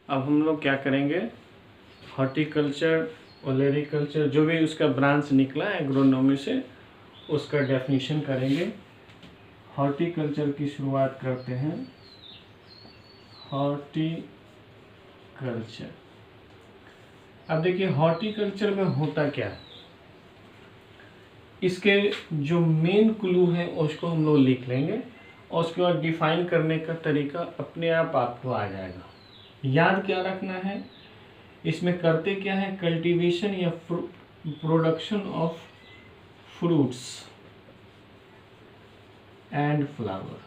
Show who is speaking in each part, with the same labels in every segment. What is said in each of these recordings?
Speaker 1: अब हम लोग क्या करेंगे, हॉर्टिकल्चर, ओलेरिकल्चर, जो भी उसका ब्रांच निकला एग्रोनॉमी से, उसका डेफिनेशन करेंगे। हॉर्टिकल्चर की शुरुआत करते हैं। हॉर्टिकल्चर, अब देखिए हॉर्टिकल्चर में होता क्या है, इसके जो मेन क्लू है उसको हम लोग लिख लेंगे और उसके बाद डिफाइन करने का तरीका अपने आप आपको आ जाएगा। याद क्या रखना है, इसमें करते क्या है, कल्टीवेशन या production of fruits and flower,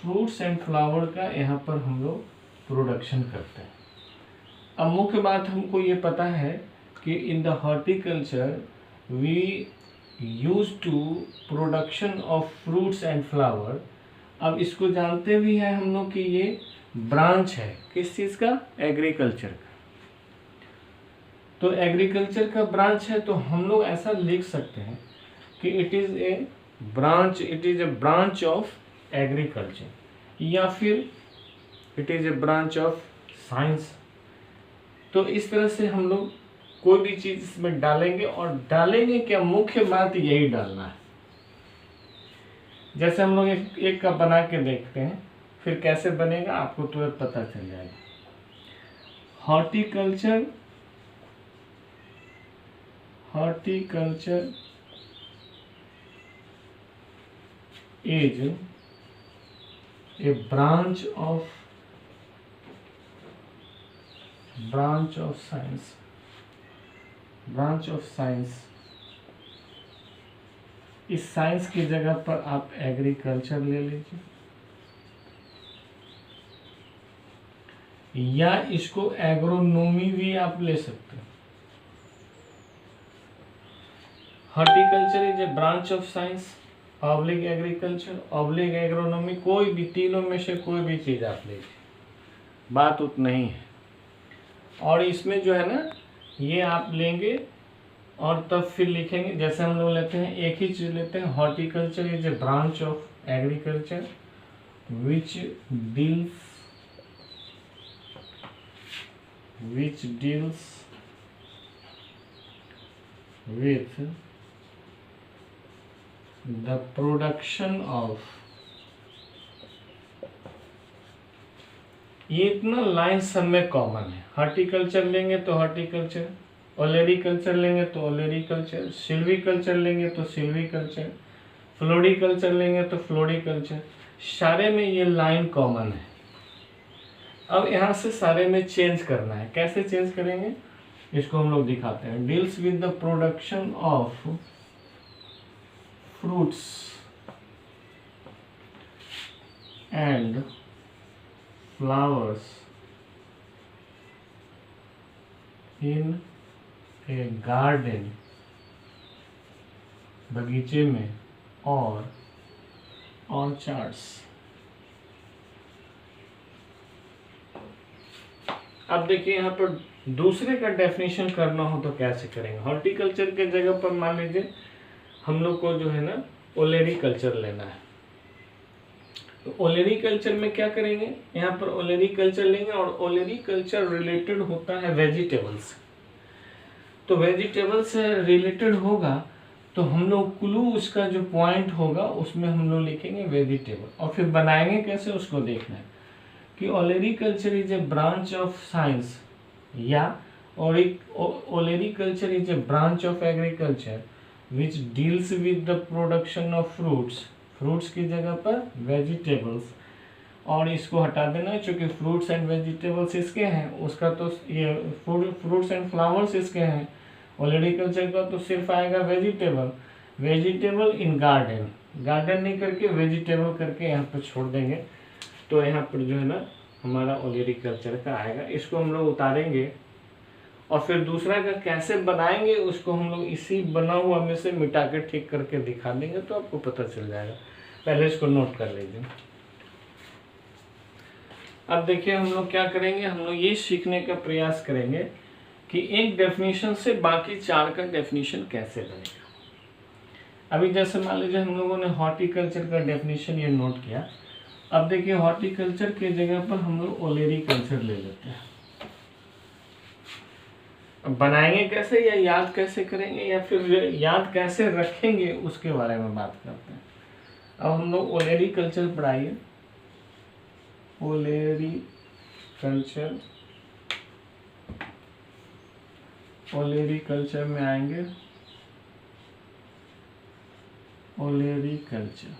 Speaker 1: fruits and flower का यहाँ पर हम लोग प्रोडक्शन करते हैं। अब मुख्य बात हमको ये पता है कि in the horticulture we use to production of fruits and flower. अब इसको जानते भी हैं हम लोग कि ये ब्रांच है किस चीज़ का, एग्रीकल्चर का। तो एग्रीकल्चर का ब्रांच है, तो हम लोग ऐसा लिख सकते हैं कि it is a branch, it is a branch of agriculture, या फिर it is a branch of science. तो इस तरह से हम लोग कोई भी चीज़ इसमें डालेंगे, और डालेंगे क्या, मुख्य बात यही डालना है। जैसे हम लोग एक का बना के देखते हैं, फिर कैसे बनेगा आपको तुरंत पता चल जाएगा। Horticulture, horticulture is a branch of science, branch of science. इस साइंस की जगह पर आप एग्रीकल्चर ले लीजिए, या इसको एग्रोनॉमी भी आप ले सकते हैं। Horticulture is a branch of science, oblique agriculture, oblique agronomy, कोई भी तीनों में से कोई भी चीज़ आप लीजिए, बात उतना ही है। और इसमें जो है ना, ये आप लेंगे और तब फिर लिखेंगे, जैसे हम लोग लेते हैं एक ही चीज़ लेते हैं, horticulture is a branch of agriculture which deals with the production of, ये इतना लाइन सब में कॉमन है। हॉर्टिकल्चर लेंगे तो हॉर्टिकल्चर, ओलेरिकल्चर लेंगे तो ओलेरिकल्चर, सिल्वीकल्चर लेंगे तो सिल्वीकल्चर, फ्लोरिकल्चर लेंगे तो फ्लोरिकल्चर, सारे में ये लाइन कॉमन है। अब यहाँ से सारे में चेंज करना है, कैसे चेंज करेंगे इसको हम लोग दिखाते हैं। Deals with the production of fruits and flowers in A garden, बगीचे में, और ऑर्चार्ड्स। अब देखिए यहाँ पर दूसरे का डेफिनेशन करना हो तो कैसे करेंगे। हॉर्टिकल्चर के जगह पर मान लीजिए हम लोग को जो है ना ओलेरिकल्चर लेना है, तो ओलेरिकल्चर में क्या करेंगे, यहाँ पर ओलेरिकल्चर लेंगे, और ओलेरिकल्चर रिलेटेड होता है वेजिटेबल्स। तो वेजिटेबल से रिलेटेड होगा तो हम लोग क्लू, उसका जो पॉइंट होगा उसमें हम लोग लिखेंगे वेजिटेबल, और फिर बनाएंगे कैसे उसको देखना है कि olericulture is a branch of science, या olericulture is a branch of agriculture which deals with the production of fruits की जगह पर वेजिटेबल्स, और इसको हटा देना क्योंकि फ्रूट्स एंड वेजिटेबल्स इसके हैं, उसका तो ये फ्रूट्स एंड फ्लावर्स इसके हैं। ओलेरिकल्चर का तो सिर्फ आएगा वेजिटेबल इन गार्डन नहीं करके वेजिटेबल करके यहाँ पर छोड़ देंगे, तो यहाँ पर जो है ना हमारा ओलेरिकल्चर का आएगा। इसको हम लोग उतारेंगे और फिर दूसरा का कैसे बनाएंगे उसको हम लोग इसी बना हुआ में से मिटा के ठीक करके दिखा देंगे, तो आपको पता चल जाएगा। पहले इसको नोट कर लीजिए। अब देखिए हम लोग क्या करेंगे, हम लोग ये सीखने का प्रयास करेंगे कि एक डेफिनेशन से बाकी चार का डेफिनेशन कैसे बनेगा। अभी जैसे मान लीजिए हम लोगों ने हॉर्टिकल्चर का डेफिनेशन ये नोट किया, अब देखिए हॉर्टिकल्चर के जगह पर हम लोग ओलेरी कल्चर ले लेते हैं। अब बनाएंगे कैसे या याद कैसे करेंगे या फिर याद कैसे रखेंगे उसके बारे में बात करते हैं। अब हम लोग ओलेरी कल्चर पढ़ाइए। ओलेरी कल्चर, ओलेरी कल्चर में आएंगे। ओलेरी कल्चर,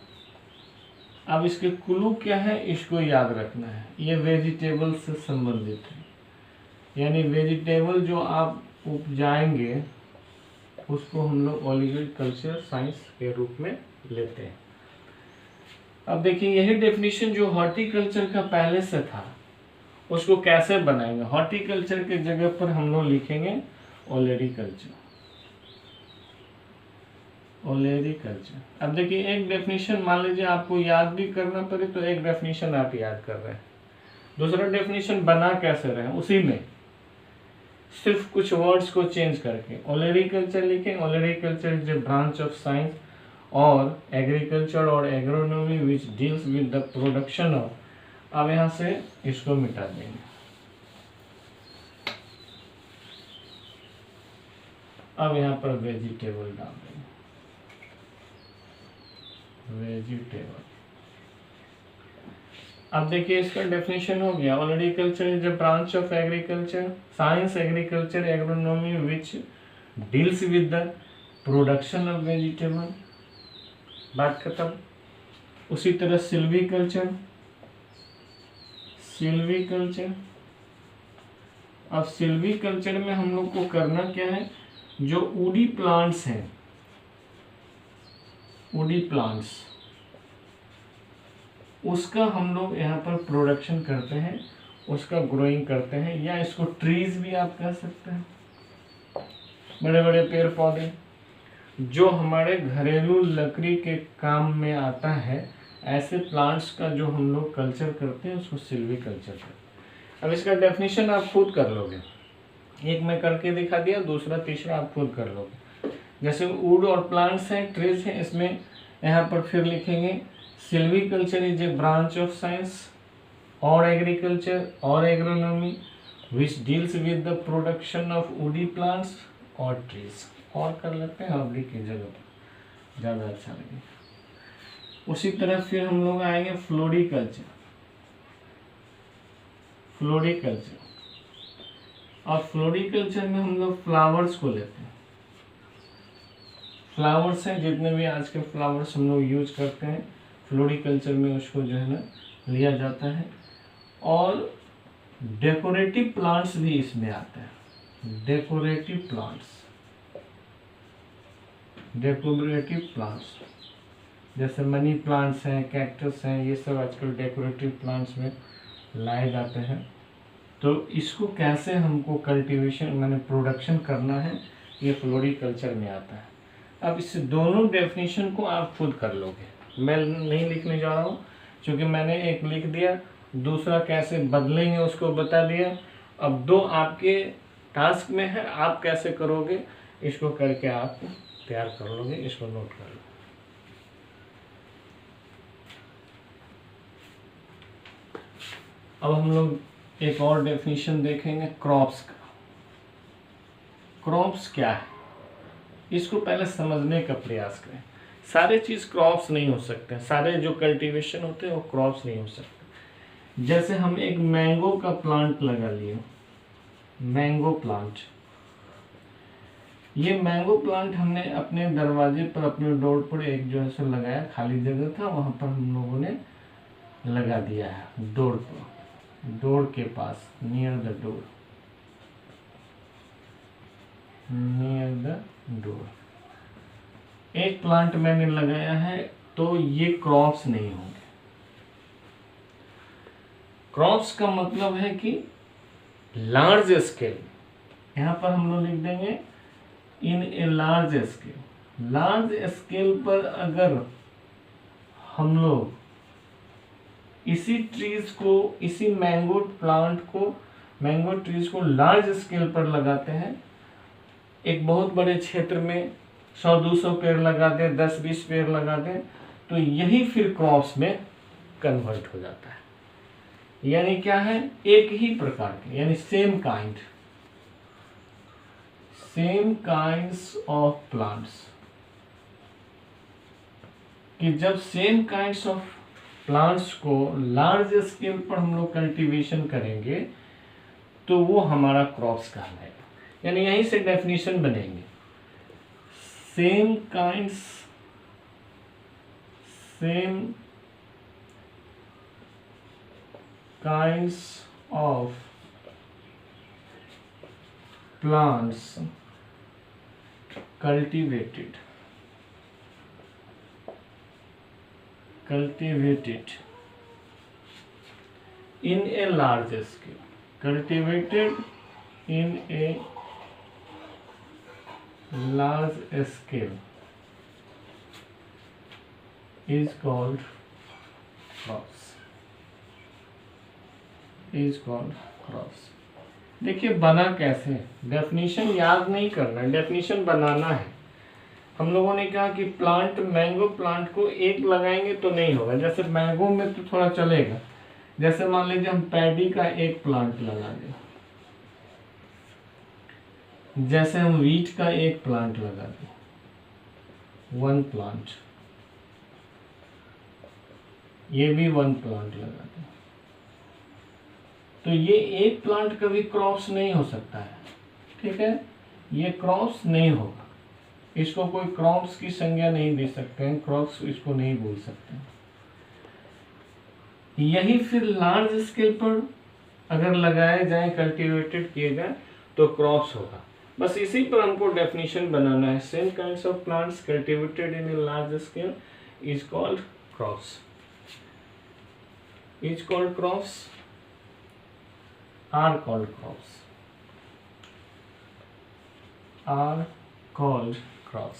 Speaker 1: अब इसके क्लू क्या है इसको याद रखना है। ये वेजिटेबल से संबंधित है, यानी वेजिटेबल जो आप उपजाएंगे उसको हम लोग ओलेरी कल्चर साइंस के रूप में लेते हैं। अब देखिए यही डेफिनेशन जो हॉर्टिकल्चर का पहले से था उसको कैसे बनाएंगे। हॉर्टिकल्चर के जगह पर हम लोग लिखेंगे ओलेरी कल्चर। ओलेरी कल्चर। अब देखिए एक डेफिनेशन मान लीजिए आपको याद भी करना पड़े तो एक डेफिनेशन आप याद कर रहे हैं, दूसरा डेफिनेशन बना कैसे रहे उसी में सिर्फ कुछ वर्ड्स को चेंज करके ओलेरी कल्चर लिखें। Olericulture is a branch of science और एग्रीकल्चर और agronomy which deals with the production of, अब यहाँ से इसको मिटा देंगे। अब यहाँ पर वेजिटेबल डाल देंगे, वेजिटेबल। अब देखिए इसका डेफिनेशन हो गया। Already culture is a branch of agriculture science agriculture agronomy which deals with the production of vegetable, बात खत्म। उसी तरह सिल्वीकल्चर, सिल्वीकल्चर। अब सिल्वीकल्चर में हम लोग को करना क्या है, जो वुडी प्लांट्स हैं, वुडी प्लांट्स, उसका हम लोग यहाँ पर प्रोडक्शन करते हैं, उसका ग्रोइंग करते हैं, या इसको ट्रीज भी आप कह सकते हैं। बड़े बड़े पेड़ पौधे जो हमारे घरेलू लकड़ी के काम में आता है, ऐसे प्लांट्स का जो हम लोग कल्चर करते हैं उसको सिल्वीकल्चर करते हैं। अब इसका डेफिनेशन आप खुद कर लोगे, एक मैं करके दिखा दिया, दूसरा तीसरा आप खुद कर लोगे। जैसे वुड और प्लांट्स हैं, ट्रीज हैं, इसमें यहाँ पर फिर लिखेंगे silviculture is a branch of science और एग्रीकल्चर और agronomy which deals with the production of woody plants और ट्रीज, और कर लेते हैं अवधि की जगह पर, ज़्यादा अच्छा लगेगा। उसी तरह फिर हम लोग आएंगे फ्लोरिकल्चर, फ्लोरिकल्चर। और फ्लोरिकल्चर में हम लोग फ्लावर्स को लेते हैं। फ्लावर्स हैं, जितने भी आज के फ्लावर्स हम लोग यूज करते हैं फ्लोरिकल्चर में उसको जो है ना लिया जाता है। और डेकोरेटिव प्लांट्स भी इसमें आते हैं, डेकोरेटिव प्लांट्स, डेकोरेटिव प्लांट्स जैसे मनी प्लांट्स हैं, कैक्टस हैं, ये सब आजकल डेकोरेटिव प्लांट्स में लाए जाते हैं। तो इसको कैसे हमको कल्टीवेशन माने प्रोडक्शन करना है, ये फ्लोरिकल्चर में आता है। अब इस दोनों डेफिनेशन को आप खुद कर लोगे, मैं नहीं लिखने जा रहा हूँ, क्योंकि मैंने एक लिख दिया, दूसरा कैसे बदलेंगे उसको बता दिया। अब दो आपके टास्क में है, आप कैसे करोगे इसको करके आप तैयार कर लोगे, इसको नोट कर लो। अब हम लोग एक और डेफिनेशन देखेंगे क्रॉप्स का। क्रॉप्स क्या है इसको पहले समझने का प्रयास करें। सारे चीज़ क्रॉप्स नहीं हो सकते, सारे जो कल्टीवेशन होते हैं वो क्रॉप्स नहीं हो सकते। जैसे हम एक मैंगो का प्लांट लगा लिए, मैंगो प्लांट, ये मैंगो प्लांट हमने अपने दरवाजे पर, अपने डोर पर एक जो है सो लगाया, खाली जगह था वहाँ पर हम लोगों ने लगा दिया है, डोर पर, डोर के पास, near the door, near the door एक प्लांट मैंने लगाया है, तो ये क्रॉप्स नहीं होंगे। क्रॉप्स का मतलब है कि लार्ज स्केल, यहाँ पर हम लोग लिख देंगे in a large scale. Large scale पर अगर हम लोग इसी ट्रीज को, इसी मैंगो प्लांट को, मैंगो ट्रीज को लार्ज स्केल पर लगाते हैं, एक बहुत बड़े क्षेत्र में 100-200 पेड़ लगा दें, 10-20 पेड़ लगा दें, तो यही फिर क्रॉप्स में कन्वर्ट हो जाता है। यानी क्या है, एक ही प्रकार के, यानी सेम काइंड्स ऑफ प्लांट्स, कि जब सेम काइंड्स ऑफ प्लांट्स को लार्ज स्केल पर हम लोग कल्टीवेशन करेंगे तो वो हमारा क्रॉप्स कहलाएगा। यानी यहीं से डेफिनेशन बनेंगे, same kinds of plants cultivated in a large scale, cultivated in a large scale is called crops। देखिए बना कैसे, डेफिनेशन याद नहीं करना, डेफिनेशन बनाना है। हम लोगों ने कहा कि प्लांट, मैंगो प्लांट को एक लगाएंगे तो नहीं होगा, जैसे मैंगो में तो थोड़ा चलेगा, जैसे मान लीजिए हम पैडी का एक प्लांट लगा दें, जैसे हम वीट का एक प्लांट लगा दें, 1 प्लांट, ये भी 1 प्लांट लगा दें, तो ये एक प्लांट कभी क्रॉप्स नहीं हो सकता है, ठीक है, ये क्रॉप्स नहीं होगा, इसको कोई क्रॉप्स की संज्ञा नहीं दे सकते हैं, क्रॉप्स इसको नहीं बोल सकते हैं। यही फिर लार्ज स्केल पर अगर लगाए जाए, कल्टीवेटेड किए जाए तो क्रॉप्स होगा। बस इसी पर हमको डेफिनेशन बनाना है, same kinds of plants cultivated in a large scale is called crops, are called crops।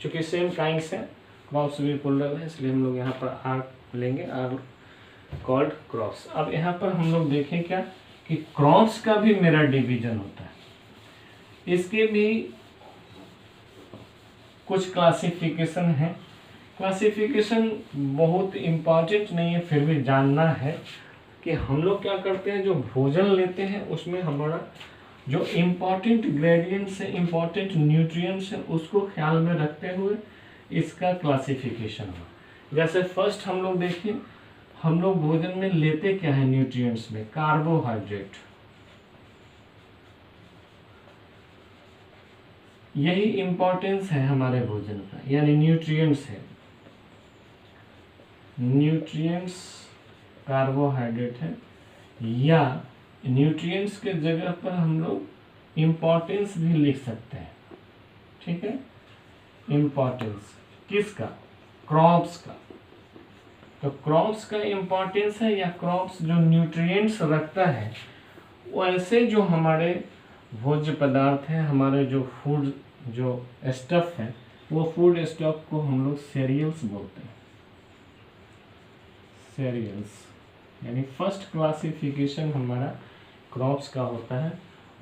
Speaker 1: चूंकि सेम काइंड्स है, क्रॉप्स भी प्लूरल है, इसलिए हम लोग यहाँ पर आर लेंगे, आर कॉल्ड क्रॉप्स। अब यहाँ पर हम लोग देखें क्या कि क्रॉप्स का भी मेरा डिवीजन होता है, इसके भी कुछ क्लासिफिकेशन है। क्लासिफिकेशन बहुत इम्पॉर्टेंट नहीं है, फिर भी जानना है कि हम लोग क्या करते हैं, जो भोजन लेते हैं उसमें हमारा जो इम्पॉर्टेंट ग्रेडियंट्स है, इम्पॉर्टेंट न्यूट्रिएंट्स है, उसको ख्याल में रखते हुए इसका क्लासिफिकेशन हुआ। जैसे फर्स्ट हम लोग देखें, हम लोग भोजन में लेते क्या है न्यूट्रिएंट्स में, कार्बोहाइड्रेट, यही इम्पॉर्टेंस है हमारे भोजन का, यानी न्यूट्रिएंट्स है, न्यूट्रिएंट्स कार्बोहाइड्रेट है, या न्यूट्रिएंट्स के जगह पर हम लोग इम्पॉर्टेंस भी लिख सकते हैं, ठीक है, इम्पॉर्टेंस किसका, क्रॉप्स का। तो क्रॉप्स का इम्पॉर्टेंस है, या क्रॉप्स जो न्यूट्रिएंट्स रखता है, वैसे जो हमारे भोज्य पदार्थ हैं, हमारे जो फूड जो स्टफ है, वो फूड स्टफ को हम लोग सीरियल्स बोलते हैं, सीरियल्स। यानी फर्स्ट क्लासिफिकेशन हमारा क्रॉप्स का होता है,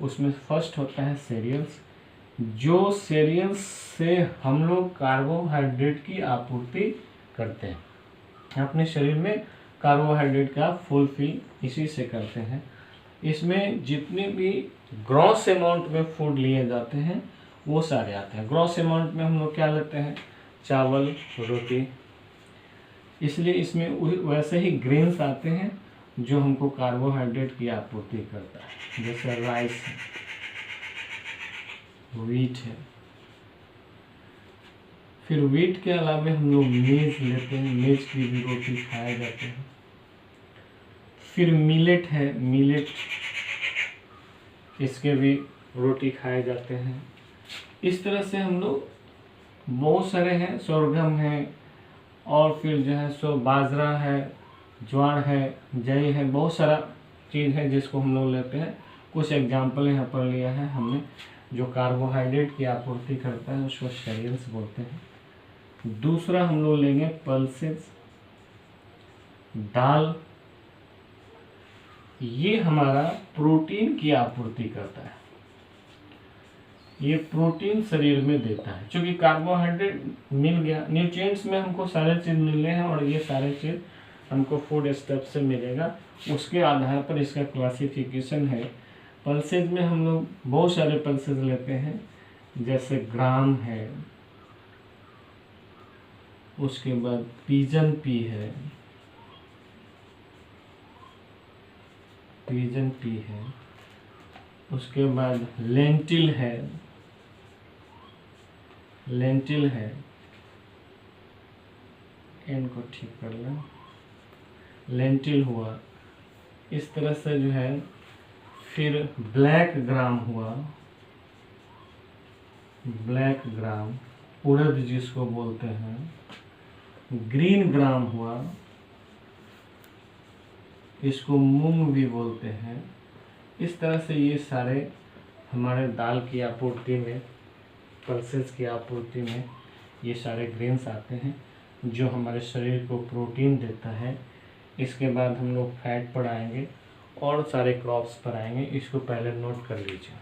Speaker 1: उसमें फर्स्ट होता है सीरियल्स, जो सीरियल्स से हम लोग कार्बोहाइड्रेट की आपूर्ति करते हैं अपने शरीर में, कार्बोहाइड्रेट का फुलफिल इसी से करते हैं। इसमें जितने भी ग्रॉस अमाउंट में फूड लिए जाते हैं वो सारे आते हैं। ग्रॉस अमाउंट में हम लोग क्या लेते हैं, चावल, रोटी, इसलिए इसमें वैसे ही ग्रेन्स आते हैं जो हमको कार्बोहाइड्रेट की आपूर्ति करता है, जैसे राइस है, व्हीट है। फिर व्हीट के अलावा हम लोग मेज लेते हैं, मेज की भी रोटी खाए जाते हैं। फिर मिलेट है, मिलेट, इसके भी रोटी खाए जाते हैं। इस तरह से हम लोग बहुत सारे हैं, सोरगम है, और फिर जो है सो बाजरा है, ज्वार है, जई है, बहुत सारा चीज़ है जिसको हम लोग लेते हैं। कुछ एग्जाम्पल यहाँ पर लिया है हमने, जो कार्बोहाइड्रेट की आपूर्ति करता है उसको सीरियल्स बोलते हैं। दूसरा हम लोग लेंगे पल्सेस, दाल, ये हमारा प्रोटीन की आपूर्ति करता है, ये प्रोटीन शरीर में देता है। क्योंकि कार्बोहाइड्रेट मिल गया, न्यूट्रिएंट्स में हमको सारे चीज़ मिले हैं और ये सारे चीज़ हमको फूड स्टेप से मिलेगा, उसके आधार पर इसका क्लासिफिकेशन है। पल्सेज में हम लोग बहुत सारे पल्सेज लेते हैं, जैसे ग्राम है, उसके बाद पिजन पी है, पिजन पी है, उसके बाद लेंटिल है, लेंटिल है, इनको ठीक कर लें, लेंटिल हुआ। इस तरह से जो है, फिर ब्लैक ग्राम हुआ, ब्लैक ग्राम उड़द जिसको बोलते हैं, ग्रीन ग्राम हुआ, इसको मूंग भी बोलते हैं। इस तरह से ये सारे हमारे दाल की आपूर्ति में, पल्सेस की आपूर्ति में ये सारे ग्रेन्स आते हैं, जो हमारे शरीर को प्रोटीन देता है। इसके बाद हम लोग फैट पर आएंगे और सारे क्रॉप्स पर आएंगे, इसको पहले नोट कर लीजिए।